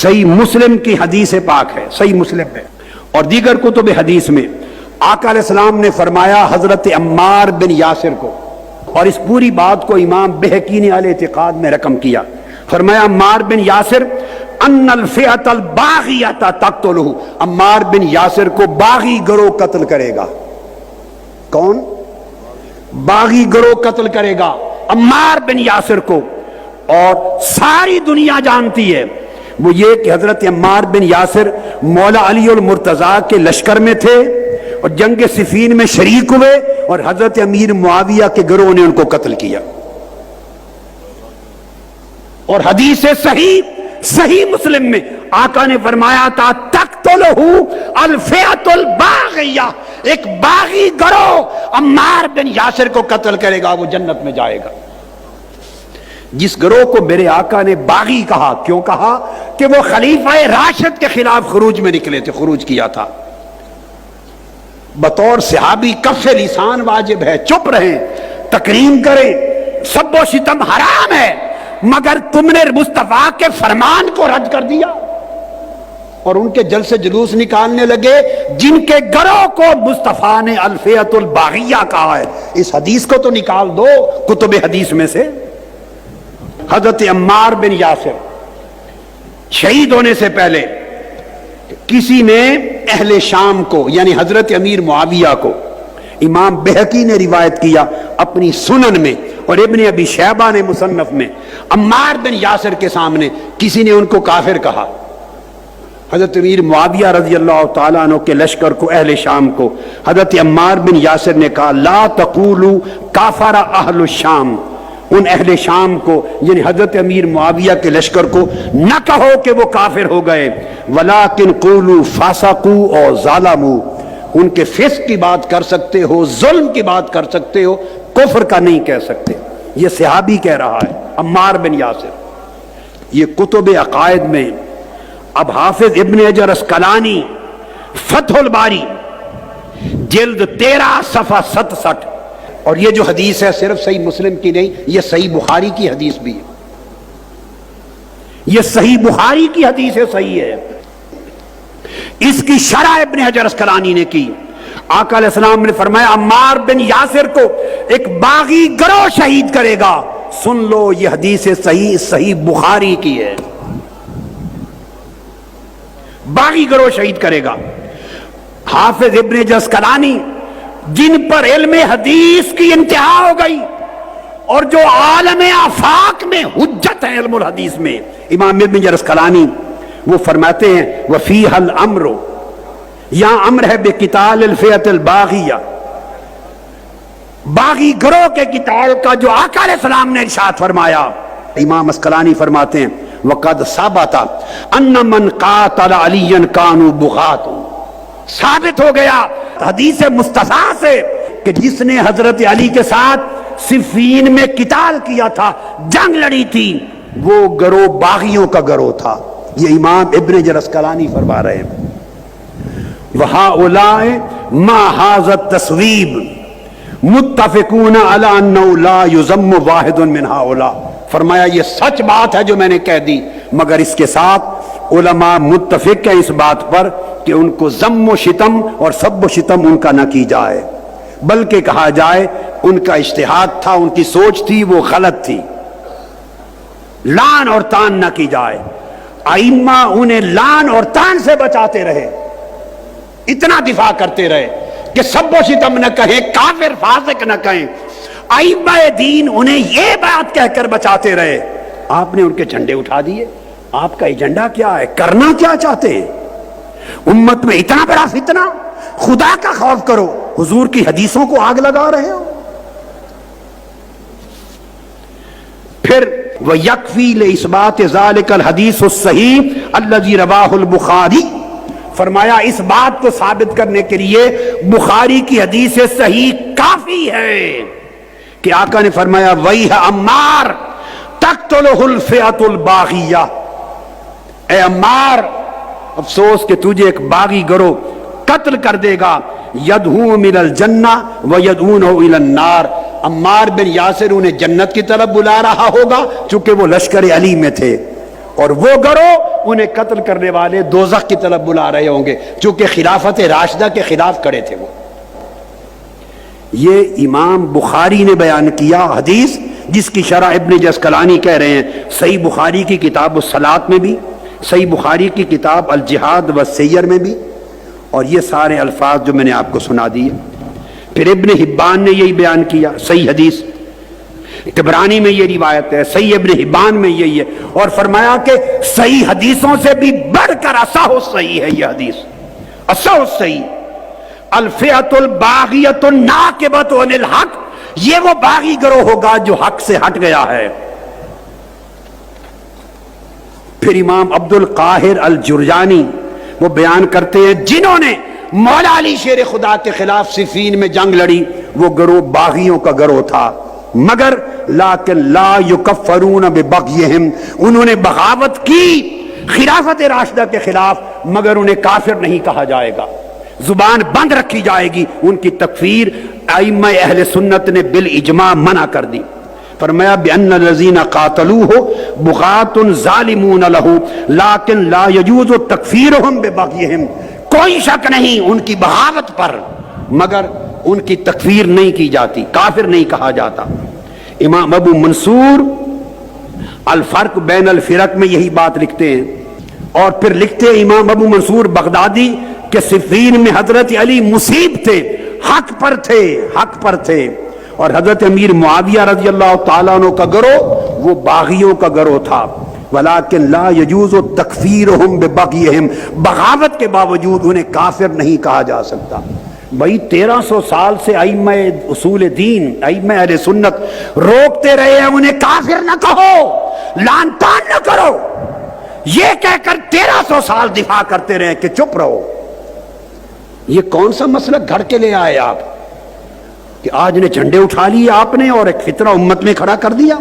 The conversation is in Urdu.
صحیح مسلم کی حدیث پاک ہے، صحیح مسلم میں اور دیگر کتب حدیث میں آقا علیہ السلام نے فرمایا حضرت عمار بن یاسر کو، اور اس پوری بات کو امام بہقی نے اہل اعتقاد میں رقم کیا، فرمایا عمار بن یاسر ان الفئۃ الباغیۃ تقتلہ، عمار بن یاسر کو باغی گروہ قتل کرے گا۔ کون؟ باغی گروہ قتل کرے گا عمار بن یاسر کو، اور ساری دنیا جانتی ہے وہ یہ کہ حضرت عمار بن یاسر مولا علی المرتضیٰ کے لشکر میں تھے اور جنگ صفین میں شریک ہوئے، اور حضرت امیر معاویہ کے گروہ نے ان کو قتل کیا۔ اور حدیث صحیح مسلم میں آقا نے فرمایا تھا تقتلہ الفئۃ الباغیہ، ایک باغی گروہ عمار بن یاسر کو قتل کرے گا، وہ جنت میں جائے گا۔ جس گروہ کو میرے آقا نے باغی کہا، کیوں کہا؟ کہ وہ خلیفہ راشد کے خلاف خروج میں نکلے تھے، خروج کیا تھا۔ بطور صحابی کف لسان واجب ہے، چپ رہیں، تکریم کریں، سب و شتم حرام ہے، مگر تم نے مصطفیٰ کے فرمان کو رد کر دیا اور ان کے جلسے جلوس نکالنے لگے جن کے گروہ کو مصطفیٰ نے الفئۃ الباغیہ کہا ہے۔ اس حدیث کو تو نکال دو کتب حدیث میں سے۔ حضرت عمار بن یاسر شہید ہونے سے پہلے کسی نے اہل شام کو، یعنی حضرت امیر معاویہ کو، امام بہقی نے روایت کیا اپنی سنن میں اور ابن ابی شیبہ نے مصنف میں، عمار بن یاسر کے سامنے کسی نے ان کو کافر کہا۔ حضرت امیر معاویہ رضی اللہ تعالیٰ عنہ کے لشکر کو، اہل شام کو، حضرت عمار بن یاسر نے کہا لا تقولوا کافر اہل الشام، ان اہل شام کو یعنی حضرت امیر معاویہ کے لشکر کو نہ کہو کہ وہ کافر ہو گئے، ولیکن قولوا فاسقوا اور ظالموا، ان کے فسق کی بات کر سکتے ہو، ظلم کی بات کر سکتے ہو، کفر کا نہیں کہہ سکتے۔ یہ صحابی کہہ رہا ہے عمار بن یاسر۔ یہ کتب عقائد میں اب حافظ ابن حجر اسقلانی فتح الباری جلد 13 صفحہ 67، اور یہ جو حدیث ہے صرف صحیح مسلم کی نہیں، یہ صحیح بخاری کی حدیث بھی ہے، یہ صحیح بخاری کی حدیث ہے، صحیح ہے۔ اس کی شرح ابن حجر اسقلانی نے کی۔ آقا علیہ السلام نے فرمایا عمار بن یاسر کو ایک باغی گروہ شہید کرے گا۔ سن لو، یہ حدیث صحیح بخاری کی ہے، باغی گروہ شہید کرے گا۔ حافظ ابن حجر اسقلانی جن پر علم حدیث کی انتہا ہو گئی اور جو عالم آفاق میں حجت ہے علم الحدیث میں، امام ابن حجر اسقلانی وہ فرماتے ہیں وفیہ الامر، یہاں امر ہے بقتال الفئۃ الباغیہ، باغی گروہ کے قتال کا جو آقا علیہ السلام نے ارشاد فرمایا۔ امام اسقلانی فرماتے ہیں وقد ثبت ان من قاتل علی کانوا بغاۃ، ثابت ہو گیا حدیث مصطفیٰ سے کہ جس نے حضرت علی کے ساتھ صفین میں قتال کیا تھا، جنگ لڑی تھی، وہ گروہ باغیوں کا گروہ تھا۔ یہ امام ابن حجر اسقلانی فرما رہے ہیں وَهَؤُلَاءِ مَا هَذَا التَّصْوِيبِ مُتَّفِقُونَ عَلَىٰ أَنَّهُ لَا يُذَمُّ وَاحِدٌ مِّنْ هَؤُلَاءِ، فرمایا یہ سچ بات ہے جو میں نے کہہ دی، مگر اس کے ساتھ علماء متفق ہیں اس بات پر کہ ان کو ذم و شتم اور سب و شتم ان کا نہ کی جائے، بلکہ کہا جائے ان کا اجتہاد تھا، ان کی سوچ تھی، وہ غلط تھی، لعن اور تان نہ کی جائے۔ ائمہ انہیں لعن اور تان سے بچاتے رہے، اتنا دفاع کرتے رہے کہ سب و شتم نہ کہیں، کافر فاسق نہ کہیں، ائمہ دین انہیں یہ بات کہہ کر بچاتے رہے۔ آپ نے ان کے جھنڈے اٹھا دیے۔ آپ کا ایجنڈا کیا ہے؟ کرنا کیا چاہتے ہیں؟ امت میں اتنا بڑا فتنہ، خدا کا خوف کرو، حضور کی حدیثوں کو آگ لگا رہے ہو۔ پھر وَيَكْفِي لِإِثْبَاتِ ذَلِكَ الْحَدِيثُ الصَّحِيحُ الَّذِي رَوَاهُ الْبُخَارِي، فرمایا اس بات کو ثابت کرنے کے لیے بخاری کی حدیث صحیح کافی ہے کہ آقا نے فرمایا وَيْحَ عمار تَقْتُلُهُ الْفِئَةُ الْبَاغِيَّةُ، اے عمار افسوس کہ تجھے ایک باغی گروہ قتل کر دے گا، یدعو من الجنہ ویدعونہ الی النار، عمار بن یاسر انہیں جنت کی طرف بلا رہا ہوگا چونکہ وہ لشکر علی میں تھے، اور وہ گروہ انہیں قتل کرنے والے دوزخ کی طرف بلا رہے ہوں گے، چونکہ خلافت راشدہ کے خلاف کھڑے تھے وہ۔ یہ امام بخاری نے بیان کیا حدیث، جس کی شرح ابن جسکلانی کہہ رہے ہیں صحیح بخاری کی کتاب الصلاۃ میں بھی، صحیح بخاری کی کتاب الجہاد والسیر میں بھی، اور یہ سارے الفاظ جو میں نے آپ کو سنا دیے۔ پھر ابن حبان نے یہی بیان کیا، صحیح حدیث، طبرانی میں یہ روایت ہے، صحیح ابن حبان میں یہی ہے، اور فرمایا کہ صحیح حدیثوں سے بھی بڑھ کر اصح صحیح ہے یہ حدیث، اصح صحیح۔ الفئۃ الباغیۃ الناکبۃ عن الحق، یہ وہ باغی گروہ ہوگا جو حق سے ہٹ گیا ہے۔ پھر امام عبد القاہر الجرجانی وہ بیان کرتے ہیں جنہوں نے مولا علی شیر خدا کے خلاف صفین میں جنگ لڑی، وہ گروہ باغیوں کا گروہ تھا، مگر لیکن لا یکفرون ببغیہم، انہوں نے بغاوت کی خلافت راشدہ کے خلاف، مگر انہیں کافر نہیں کہا جائے گا، زبان بند رکھی جائے گی، ان کی تکفیر ائمہ اہل سنت نے بالاجماع منع کر دی۔ فرمایا بأن الذین قاتلوہ بغاة ظالمون لہ لیکن لا یجوز تکفیرہم ببغیہم، کوئی شک نہیں ان کی بغاوت پر، مگر ان کی تکفیر نہیں کی جاتی، کافر نہیں کہا جاتا۔ امام ابو منصور الفرق بین الفرق میں یہی بات لکھتے ہیں، اور پھر لکھتے ہیں امام ابو منصور بغدادی کہ صفین میں حضرت علی مصیب تھے، حق پر تھے، حق پر تھے، اور حضرت امیر معاویہ رضی اللہ تعالیٰ عنہ کا گروہ وہ باغیوں کا گروہ تھا۔ ولیکن لا یجوز تکفیرہم ببغیہم، بغاوت کے باوجود انہیں کافر نہیں کہا جا سکتا۔ بھائی 1300 سال سے ائمہ اصول دین، ائمہ اہل سنت روکتے رہے ہیں انہیں کافر نہ کہو، لعن طعن نہ کرو، یہ کہہ کر 1300 سال دفاع کرتے رہے کہ چپ رہو۔ یہ کون سا مسئلہ گھڑ کے لے آئے آپ کہ آج نے جھنڈے اٹھا لیے آپ نے اور ایک فتنہ امت میں کھڑا کر دیا۔